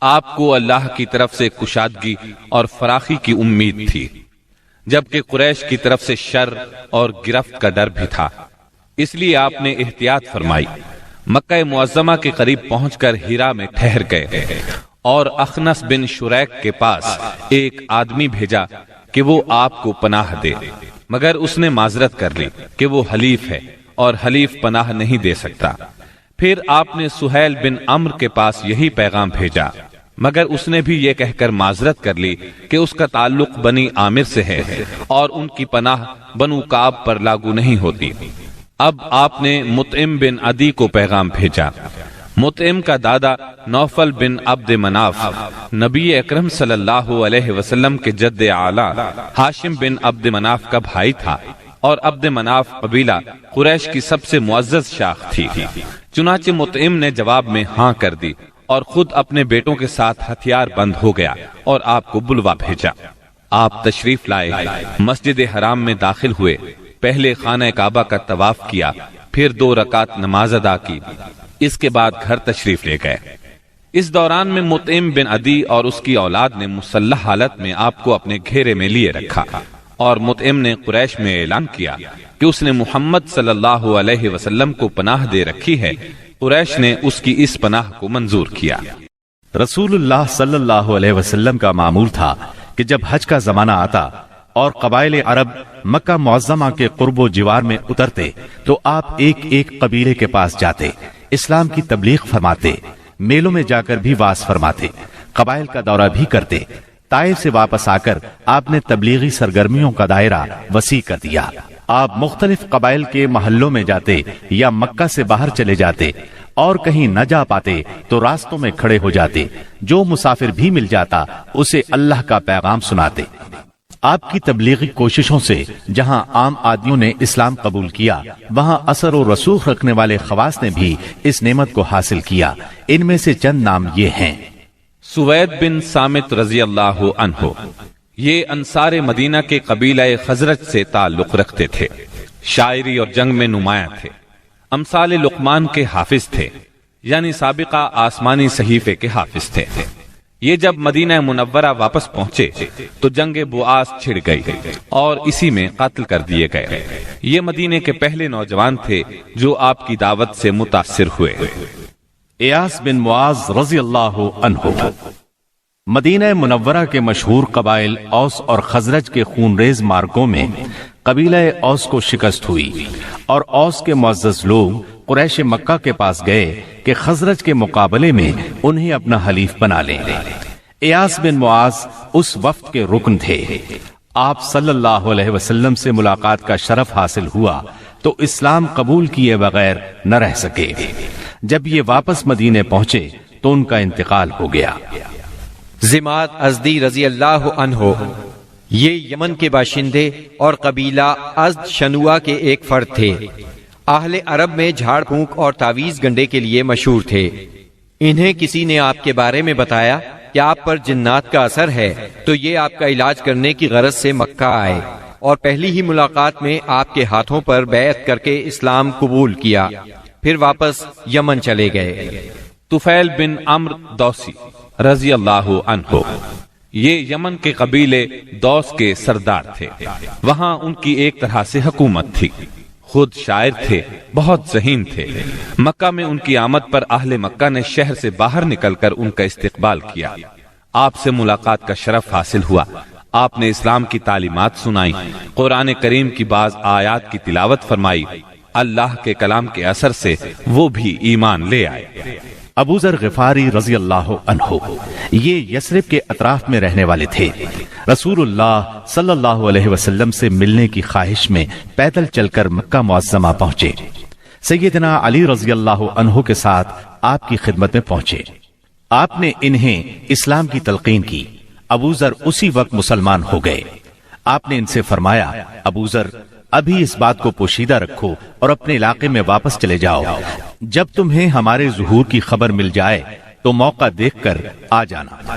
آپ کو اللہ کی طرف سے کشادگی اور فراخی کی امید تھی، جبکہ قریش کی طرف سے شر اور گرفت کا ڈر بھی تھا، اس لیے آپ نے احتیاط فرمائی۔ مکہ معظمہ کے قریب پہنچ کر ہیرا میں ٹھہر گئے اور اخنس بن شریک کے پاس ایک آدمی بھیجا کہ وہ آپ کو پناہ دے، مگر اس نے معذرت کر لی کہ وہ حلیف ہے اور حلیف پناہ نہیں دے سکتا۔ پھر آپ نے سہیل بن عمرو کے پاس یہی پیغام بھیجا، مگر اس نے بھی یہ کہہ کر معذرت کر لی کہ اس کا تعلق بنی عامر سے ہے اور ان کی پناہ بنو کعب پر لاگو نہیں ہوتی۔ اب آپ نے مطعم بن عدی کو پیغام بھیجا۔ مطعم کا دادا نوفل بن عبد مناف نبی اکرم صلی اللہ علیہ وسلم کے جد اعلی ہاشم بن عبد مناف کا بھائی تھا، اور عبد مناف قبیلہ قریش کی سب سے معزز شاخ تھی۔ چنانچہ مطعم نے جواب میں ہاں کر دی اور خود اپنے بیٹوں کے ساتھ ہتھیار بند ہو گیا اور آپ کو بلوا بھیجا۔ آپ تشریف لائے، مسجد حرام میں داخل ہوئے، پہلے خانہ کعبہ کا طواف کیا، پھر 2 رکعت نماز ادا کی، اس کے بعد گھر تشریف لے گئے۔ اس دوران میں مطعم بن عدی اور اس کی اولاد نے مسلح حالت میں آپ کو اپنے گھیرے میں لیے رکھا، اور مطعم نے قریش میں اعلان کیا کہ اس نے محمد صلی اللہ علیہ وسلم کو پناہ دے رکھی ہے۔ قریش نے اس کی اس پناہ کو منظور کیا۔ رسول اللہ صلی اللہ علیہ وسلم کا معمول تھا کہ جب حج کا زمانہ آتا اور قبائل عرب مکہ معظمہ کے قرب و جوار میں اترتے تو آپ ایک ایک قبیلے کے پاس جاتے، اسلام کی تبلیغ فرماتے، میلوں میں جا کر بھی واعظ فرماتے، قبائل کا دورہ بھی کرتے۔ طائف سے واپس آ کر آپ نے تبلیغی سرگرمیوں کا دائرہ وسیع کر دیا۔ آپ مختلف قبائل کے محلوں میں جاتے یا مکہ سے باہر چلے جاتے، اور کہیں نہ جا پاتے تو راستوں میں کھڑے ہو جاتے، جو مسافر بھی مل جاتا اسے اللہ کا پیغام سناتے۔ آپ کی تبلیغی کوششوں سے جہاں عام آدمیوں نے اسلام قبول کیا، وہاں اثر و رسوخ رکھنے والے خواص نے بھی اس نعمت کو حاصل کیا۔ ان میں سے چند نام یہ ہیں۔ سوید بن سامت رضی اللہ عنہ، یہ انصار مدینہ کے قبیلہ خزرج سے تعلق رکھتے تھے، شاعری اور جنگ میں نمایاں تھے، امثال لقمان کے حافظ تھے، یعنی سابقہ آسمانی صحیفے کے حافظ تھے۔ یہ جب مدینہ منورہ واپس پہنچے تو جنگ بؤاس چھڑ گئی اور اسی میں قتل کر دیے گئے۔ یہ مدینے کے پہلے نوجوان تھے جو آپ کی دعوت سے متاثر ہوئے۔ ایاس بن معاذ رضی اللہ عنہ، مدینہ منورہ کے مشہور قبائل اوس اور خزرج کے خونریز مارکوں میں قبیلہ اوس کو شکست ہوئی، اور اوس کے معزز لوگ قریش مکہ کے پاس گئے کہ خزرج کے مقابلے میں انہیں اپنا حلیف بنا لیں۔ ایاس بن معاذ اس وفد کے رکن تھے۔ آپ صلی اللہ علیہ وسلم سے ملاقات کا شرف حاصل ہوا تو اسلام قبول کیے بغیر نہ رہ سکے۔ جب یہ واپس مدینے پہنچے تو ان کا انتقال ہو گیا۔ زماد ازدی رضی اللہ عنہ، یہ یمن کے باشندے اور قبیلہ ازد شنوا کے ایک فرد تھے۔ اہل عرب میں جھاڑ پھونک اور تعویذ گنڈے کے لیے مشہور تھے۔ انہیں کسی نے آپ کے بارے میں بتایا کہ آپ پر جنات کا اثر ہے، تو یہ آپ کا علاج کرنے کی غرض سے مکہ آئے، اور پہلی ہی ملاقات میں آپ کے ہاتھوں پر بیعت کر کے اسلام قبول کیا، پھر واپس یمن چلے گئے۔ طفیل بن عمرو دوسی رضی اللہ عنہ، یہ یمن کے قبیلے دوس کے سردار تھے، وہاں ان کی ایک طرح سے حکومت تھی۔ خود شاعر تھے، بہت ذہین تھے۔ مکہ میں ان کی آمد پر اہل مکہ نے شہر سے باہر نکل کر ان کا استقبال کیا۔ آپ سے ملاقات کا شرف حاصل ہوا۔ آپ نے اسلام کی تعلیمات سنائی، قرآن کریم کی بعض آیات کی تلاوت فرمائی۔ اللہ کے کلام کے اثر سے وہ بھی ایمان لے آئے۔ ابو ذر غفاری رضی اللہ عنہ، یہ یثرب کے اطراف میں رہنے والے تھے۔ رسول اللہ صلی اللہ علیہ وسلم سے ملنے کی خواہش میں پیدل چل کر مکہ معظمہ پہنچے۔ سیدنا علی رضی اللہ عنہ کے ساتھ آپ کی خدمت میں پہنچے۔ آپ نے انہیں اسلام کی تلقین کی۔ ابو ذر اسی وقت مسلمان ہو گئے۔ آپ نے ان سے فرمایا، ابو ذر، ابھی اس بات کو پوشیدہ رکھو اور اپنے علاقے میں واپس چلے جاؤ۔ جب تمہیں ہمارے ظہور کی خبر مل جائے تو موقع دیکھ کر آ جانا۔